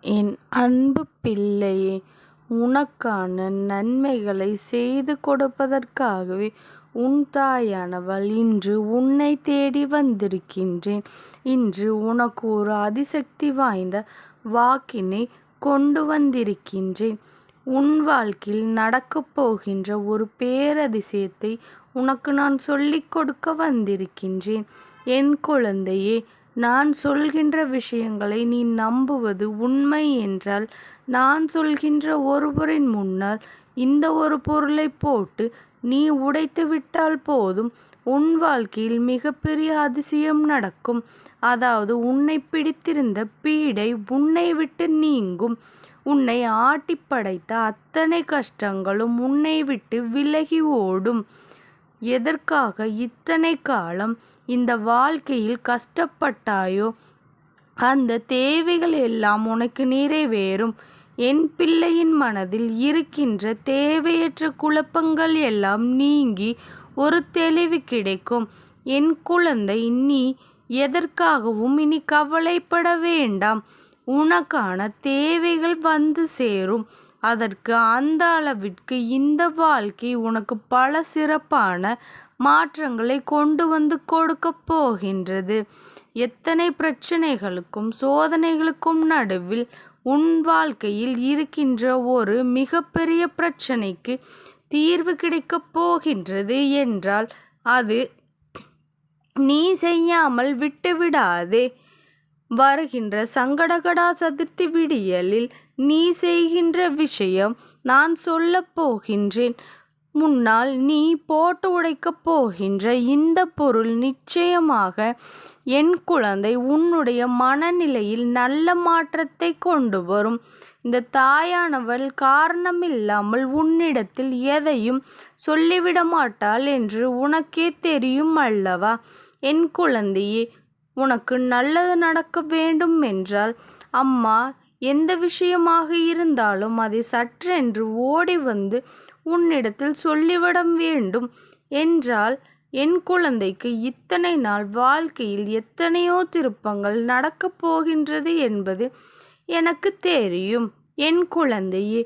என் அன்பு பிள்ளையே, உனக்கான நன்மைகளை செய்து கொடுப்பதற்காகவே உன் தாயானவள் இன்று உன்னை தேடி வந்திருக்கின்றேன். இன்று உனக்கு ஒரு அதிசக்தி வாய்ந்த வாக்கினை கொண்டு வந்திருக்கின்றேன். உன் வாழ்க்கையில் நடக்கப் போகின்ற ஒரு பேரதிசயத்தை உனக்கு நான் சொல்லிக் கொடுக்க வந்திருக்கின்றேன். என் குழந்தையே, நான் சொல்கின்ற விஷயங்களை நீ நம்புவது உண்மை என்றால், நான் சொல்கின்ற ஒருவரின் முன்னால் இந்த ஒரு பொருளை போட்டு நீ உடைத்து விட்டால் போதும், உன் வாழ்க்கையில் மிகப்பெரிய அதிசயம் நடக்கும். அதாவது உன்னை பிடித்திருந்த பீடை உன்னை விட்டு நீங்கும். உன்னை ஆட்டி படைத்த அத்தனை கஷ்டங்களும் உன்னை விட்டு விலகி ஓடும். எதற்காக இத்தனை காலம் இந்த வாழ்க்கையில் கஷ்டப்பட்டாயோ, அந்த தேவைகள் எல்லாம் உனக்கு நிறைவேறும். என் பிள்ளையின் மனதில் இருக்கின்ற தேவையற்ற குழப்பங்கள் எல்லாம் நீங்கி ஒரு தெளிவு கிடைக்கும். என் குழந்தை, நீ எதற்காகவும் இனி கவலைப்பட வேண்டாம். உனக்கான தேவைகள் வந்து சேரும். அதற்கு அந்த அளவிற்கு இந்த வாழ்க்கை உனக்கு பல சிறப்பான மாற்றங்களை கொண்டு வந்து கொடுக்க போகின்றது. எத்தனை பிரச்சனைகளுக்கும் சோதனைகளுக்கும் நடுவில் உன் வாழ்க்கையில் இருக்கின்ற ஒரு மிகப்பெரிய பிரச்சனைக்கு தீர்வு கிடைக்கப் போகின்றது என்றால் அது நீ செய்யாமல் விட்டுவிடாதே. வருகின்ற சங்கடகடா சதுர்த்தி விடியலில் நீ செய்கின்ற விஷயம் நான் சொல்லப் போகின்றேன். முன்னால் நீ போட்டு உடைக்கப் போகின்ற இந்த பொருள் நிச்சயமாக என் குழந்தை உன்னுடைய மனநிலையில் நல்ல மாற்றத்தை கொண்டு வரும். இந்த தாயானவள் காரணமில்லாமல் உன்னிடத்தில் எதையும் சொல்லிவிட மாட்டாள் என்று உனக்கே தெரியும் அல்லவா? என் குழந்தையே, உனக்கு நல்லது நடக்க வேண்டும் என்றால் அம்மா எந்த விஷயமாக இருந்தாலும் அதை சற்றென்று ஓடி வந்து உன்னிடத்தில் சொல்லிவிட வேண்டும் என்றால், என் குழந்தைக்கு இத்தனை நாள் வாழ்க்கையில் எத்தனையோ திருப்பங்கள் நடக்கப் போகின்றது என்பது எனக்கு தெரியும். என் குழந்தையே,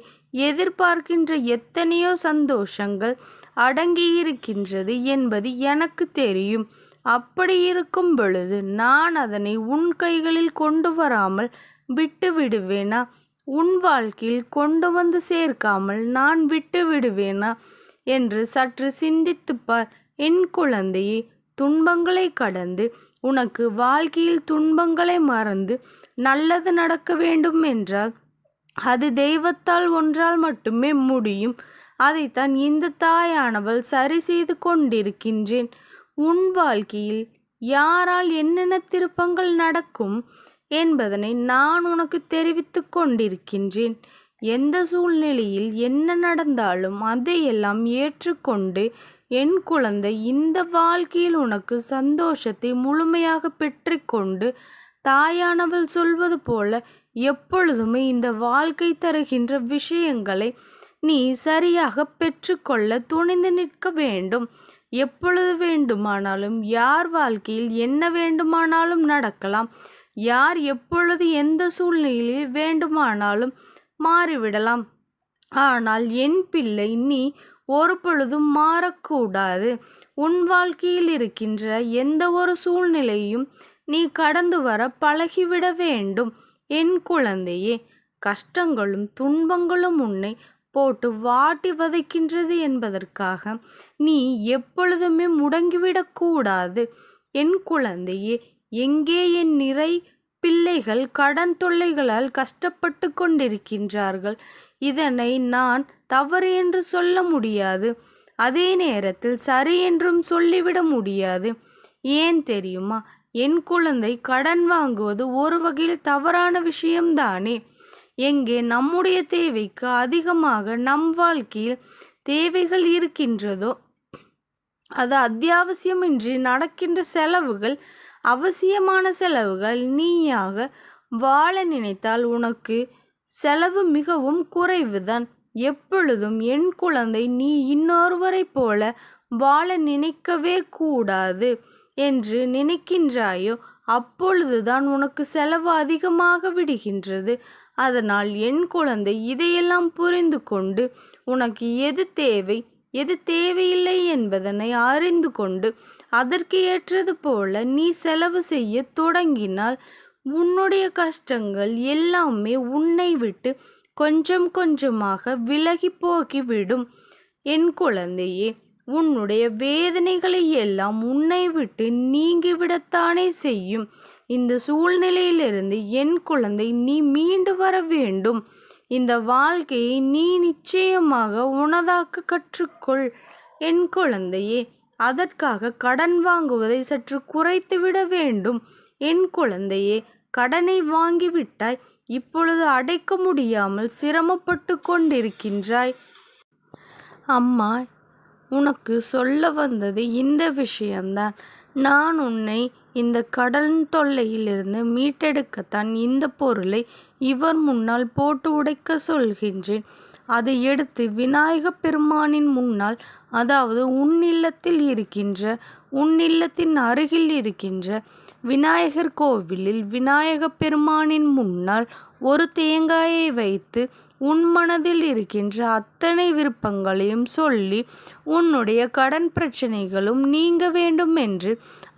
எதிர்பார்க்கின்ற எத்தனையோ சந்தோஷங்கள் அடங்கியிருக்கின்றது என்பது எனக்கு தெரியும். அப்படி இருக்கும் பொழுது நான் அதனை உன் கைகளில் கொண்டு வராமல் விட்டு விடுவேனா? உன் வாழ்க்கையில் கொண்டு வந்து சேர்க்காமல் நான் விட்டு விடுவேனா என்று சற்று சிந்தித்துப்பார். என் குழந்தையே, துன்பங்களை கடந்து உனக்கு வாழ்க்கையில் துன்பங்களை மறந்து நல்லது நடக்க வேண்டும் என்றால் அது தெய்வத்தால் ஒன்றால் மட்டுமே முடியும். அதைத்தான் இந்த தாயானவள் சரி செய்து கொண்டிருக்கின்றேன். உன் வாழ்க்கையில் யாரால் என்னென்ன திருப்பங்கள் நடக்கும் என்பதனை நான் உனக்கு தெரிவித்து கொண்டிருக்கின்றேன். எந்த சூழ்நிலையில் என்ன நடந்தாலும் அதையெல்லாம் ஏற்றுக்கொண்டு என் குழந்தை இந்த வாழ்க்கையில் உனக்கு சந்தோஷத்தை முழுமையாக பெற்றுக்கொண்டு தாயானவள் சொல்வது போல எப்பொழுதுமே இந்த வாழ்க்கை தருகின்ற விஷயங்களை நீ சரியாக பெற்றுக்கொள்ள துணிந்து நிற்க வேண்டும். எப்பொழுது வேண்டுமானாலும் யார் வாழ்க்கையில் என்ன வேண்டுமானாலும் நடக்கலாம். யார் எப்பொழுது எந்த சூழ்நிலையில் வேண்டுமானாலும் மாறிவிடலாம். ஆனால் என் பிள்ளை, நீ ஒரு பொழுதும் மாறக்கூடாது. உன் வாழ்க்கையில் இருக்கின்ற எந்த ஒரு சூழ்நிலையும் நீ கடந்து வர பழகிவிட வேண்டும். என் குழந்தையே, கஷ்டங்களும் துன்பங்களும் உன்னை போட்டு வாட்டி வதைக்கின்றது என்பதற்காக நீ எப்பொழுதுமே முடங்கிவிடக்கூடாது. என் குழந்தையே, எங்கே என் நிறை பிள்ளைகள் கடன் தொல்லைகளால் கஷ்டப்பட்டு கொண்டிருக்கின்றார்கள். இதனை நான் தவறு என்று சொல்ல முடியாது. அதே நேரத்தில் சரி என்றும் சொல்லிவிட முடியாது. ஏன் தெரியுமா? என் குழந்தை, கடன் வாங்குவது ஒரு வகையில் தவறான விஷயம்தானே. எங்கே நம்முடைய தேவைக்கு அதிகமாக நம் வாழ்க்கையில் தேவைகள் இருக்கின்றதோ, அது அத்தியாவசியமின்றி நடக்கின்ற செலவுகள், அவசியமான செலவுகள் நீயாக வாழ நினைத்தால் உனக்கு செலவு மிகவும் குறைவுதான். எப்பொழுதும் என் குழந்தை, நீ இன்னொருவரை போல வாழ நினைக்கவே கூடாது என்று நினைக்கின்றாயோ அப்பொழுதுதான் உனக்கு செலவு அதிகமாக விடுகின்றது. அதனால் என் குழந்தை, இதையெல்லாம் புரிந்து கொண்டு உனக்கு எது தேவை எது தேவையில்லை என்பதனை அறிந்து கொண்டு அதற்கு ஏற்றது போல நீ செலவு செய்ய தொடங்கினால் உன்னுடைய கஷ்டங்கள் எல்லாமே உன்னை விட்டு கொஞ்சம் கொஞ்சமாக விலகி போகிவிடும். என் குழந்தையே, உன்னுடைய வேதனைகளை எல்லாம் உன்னை விட்டு நீங்கிவிடத்தானே செய்யும். இந்த சூழ்நிலையிலிருந்து என் குழந்தை நீ மீண்டு வர வேண்டும். இந்த வாழ்க்கையை நீ நிச்சயமாக உனதாக்க கற்றுக்கொள். என் குழந்தையே, அதற்காக கடன் வாங்குவதை சற்று குறைத்துவிட வேண்டும். என் குழந்தையே, கடனை வாங்கிவிட்டாய், இப்பொழுது அடைக்க முடியாமல் சிரமப்பட்டு கொண்டிருக்கின்றாய். அம்மா உனக்கு சொல்ல வந்தது இந்த விஷயம்தான். நான் உன்னை இந்த கடன் தொல்லையிலிருந்து மீட்டெடுக்கத்தான் இந்த பொருளை இவர் முன்னால் போட்டு உடைக்க சொல்கின்றேன். அதை எடுத்து விநாயகப் பெருமானின் முன்னால், அதாவது உன் இல்லத்தின் அருகில் இருக்கின்ற விநாயகர் கோவிலில் விநாயகப் பெருமானின் முன்னால் ஒரு தேங்காயை வைத்து உன் மனதில் இருக்கின்ற அத்தனை விருப்பங்களையும் சொல்லி உன்னுடைய கடன் பிரச்சனைகளும் நீங்க வேண்டும் என்று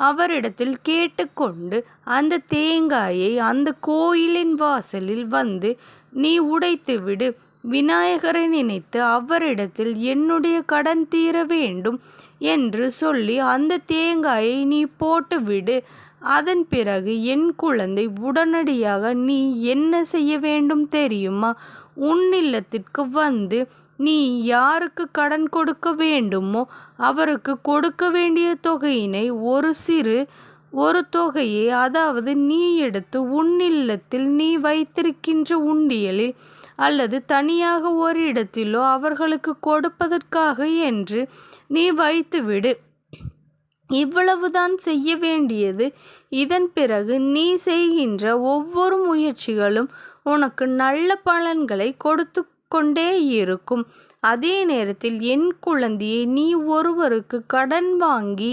அவரிடத்தில் கேட்டுக்கொண்டு அந்த தேங்காயை அந்த கோயிலின் வாசலில் வந்து நீ உடைத்துவிடு. விநாயகரை நினைத்து அவரிடத்தில் என்னுடைய கடன் தீர வேண்டும் என்று சொல்லி அந்த தேங்காயை நீ போட்டுவிடு. அதன் பிறகு என் குழந்தை, உடனடியாக நீ என்ன செய்ய வேண்டும் தெரியுமா? உன் இல்லத்திற்கு வந்து நீ யாருக்கு கடன் கொடுக்க வேண்டுமோ அவருக்கு கொடுக்க வேண்டிய தொகையினை ஒரு தொகையை, அதாவது நீ எடுத்து உன் இல்லத்தில் நீ வைத்திருக்கின்ற உண்டியலில் அல்லது தனியாக ஒரு இடத்திலோ அவர்களுக்கு கொடுப்பதற்காக என்று நீ வைத்துவிடு. இவ்வளவுதான் செய்ய வேண்டியது. இதன் பிறகு நீ செய்கின்ற ஒவ்வொரு முயற்சிகளும் உனக்கு நல்ல பலன்களை கொடுத்து கொண்டே இருக்கும். அதே நேரத்தில் என் குழந்தையை, நீ ஒருவருக்கு கடன் வாங்கி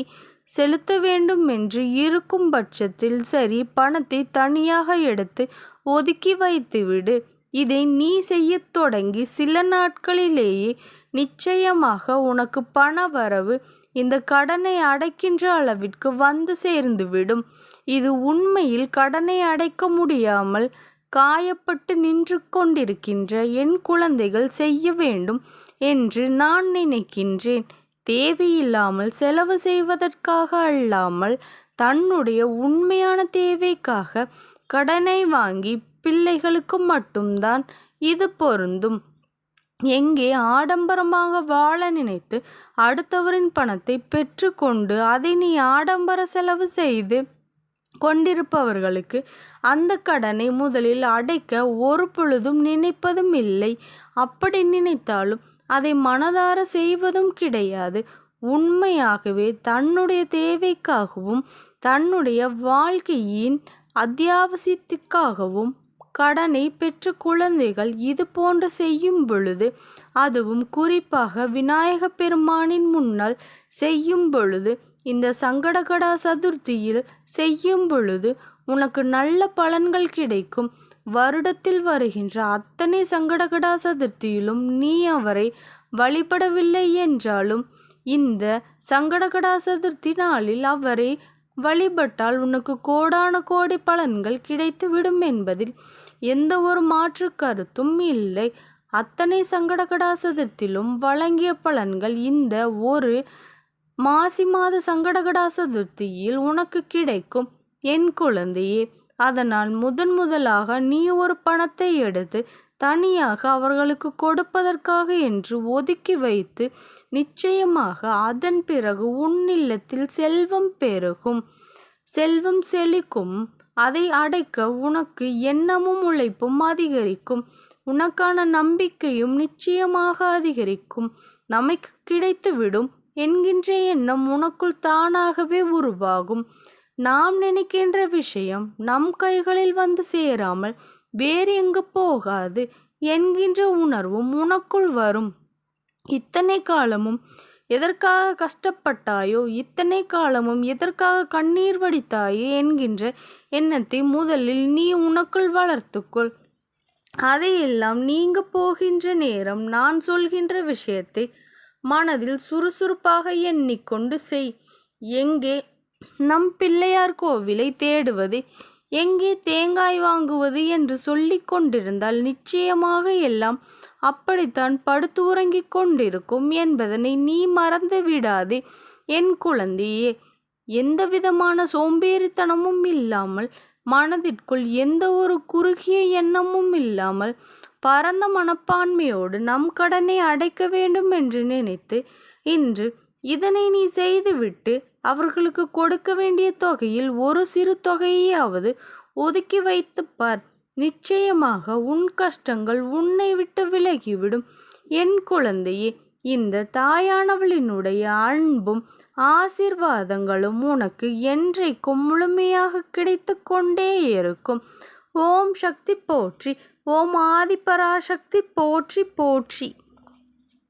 செலுத்த வேண்டும் என்று இருக்கும் பட்சத்தில் சரி, பணத்தை தனியாக எடுத்து ஒதுக்கி வைத்துவிடு. இதை நீ செய்ய தொடங்கி சில நாட்களிலேயே நிச்சயமாக உனக்கு பண வரவு இந்த கடனை அடைக்கின்ற அளவிற்கு வந்து சேர்ந்துவிடும். இது உண்மையில் கடனை அடைக்க முடியாமல் காயப்பட்டு நின்று கொண்டிருக்கின்ற என் குழந்தைகள் செய்ய வேண்டும் என்று நான் நினைக்கின்றேன். தேவையில்லாமல் செலவு செய்வதற்காக அல்லாமல் தன்னுடைய உண்மையான தேவைக்காக கடனை வாங்கி பிள்ளைகளுக்கு மட்டும்தான் இது பொருந்தும். எங்கே ஆடம்பரமாக வாழ நினைத்து அடுத்தவரின் பணத்தை பெற்று கொண்டு அதை நீ ஆடம்பர செலவு செய்து கொண்டிருப்பவர்களுக்கு அந்த கடனை முதலில் அடைக்க ஒரு பொழுதும் நினைப்பதும் இல்லை. அப்படி நினைத்தாலும் அதை மனதார செய்வதும் கிடையாது. உண்மையாகவே தன்னுடைய தேவைக்காகவும் தன்னுடைய வாழ்க்கையின் அத்தியாவசியத்திற்காகவும் கடனை பெற்ற குழந்தைகள் இது போன்று செய்யும் பொழுது, அதுவும் குறிப்பாக விநாயக பெருமானின் முன்னால் செய்யும் பொழுது, இந்த சங்கடகடா சதுர்த்தியில் செய்யும் பொழுது உனக்கு நல்ல பலன்கள் கிடைக்கும். வருடத்தில் வருகின்ற அத்தனை சங்கடகடா சதுர்த்தியிலும் நீ அவரை வழிபடவில்லை என்றாலும் இந்த சங்கடகடா சதுர்த்தி நாளில் அவரை வழிபட்டால் உனக்கு கோடான கோடி பலன்கள் கிடைத்துவிடும் என்பதில் எந்த ஒரு மாற்று கருத்தும் இல்லை. அத்தனை சங்கடகடா சதுர்த்தியிலும் வழங்கிய பலன்கள் இந்த ஒரு மாசி மாத சங்கடகடா சதுர்த்தியில் உனக்கு கிடைக்கும் என் குழந்தையே. அதனால் முதலாக நீ ஒரு பணத்தை எடுத்து தனியாக அவர்களுக்கு கொடுப்பதற்காக என்று ஒதுக்கி வைத்து நிச்சயமாக அதன் பிறகு உன் இல்லத்தில் செல்வம் பெருகும், செல்வம் செழிக்கும். அதை அடைக்க உனக்கு எண்ணமும் உழைப்பும் அதிகரிக்கும். உனக்கான நம்பிக்கையும் நிச்சயமாக அதிகரிக்கும். நமக்கு கிடைத்துவிடும் என்கின்ற எண்ணம் உனக்குள் தானாகவே உருவாகும். நாம் நினைக்கின்ற விஷயம் நம் கைகளில் வந்து சேராமல் வேறு எங்கு போகாது என்கின்ற உணர்வும் உனக்குள் வரும். இத்தனை காலமும் எதற்காக கஷ்டப்பட்டாயோ, இத்தனை காலமும் எதற்காக கண்ணீர் வடித்தாயோ என்கின்ற எண்ணத்தை முதலில் நீ உனக்குள் வளர்த்துக்கொள். அதையெல்லாம் நீங்க போகின்ற நேரம் நான் சொல்கின்ற விஷயத்தை மனதில் சுறுசுறுப்பாக எண்ணிக்கொண்டு செய். எங்கே நம் பிள்ளையார் கோவிலை தேடுவது, எங்கே தேங்காய் வாங்குவது என்று சொல்லி கொண்டிருந்தால் நிச்சயமாக எல்லாம் அப்படித்தான் படுத்து உறங்கிக் கொண்டிருக்கும் என்பதனை நீ மறந்து விடாதே என் குழந்தையே. எந்தவிதமான சோம்பேறித்தனமும் இல்லாமல், மனதிற்குள் எந்த ஒரு குறுகிய எண்ணமும் இல்லாமல், பரந்த மனப்பான்மையோடு நம் கடனை அடைக்க வேண்டும் என்று நினைத்து இன்று இதனை நீ செய்துவிட்டு அவர்களுக்கு கொடுக்க வேண்டிய தொகையில் ஒரு சிறு தொகையாவது ஒதுக்கி வைத்து பார். நிச்சயமாக உன் கஷ்டங்கள் உன்னை விட்டு விலகிவிடும் என் குழந்தையே. இந்த தாயானவளினுடைய அன்பும் ஆசீர்வாதங்களும் உனக்கு என்றைக்கும் முழுமையாக கிடைத்து கொண்டே இருக்கும். ஓம் சக்தி போற்றி, ஓம் ஆதிபராசக்தி போற்றி போற்றி.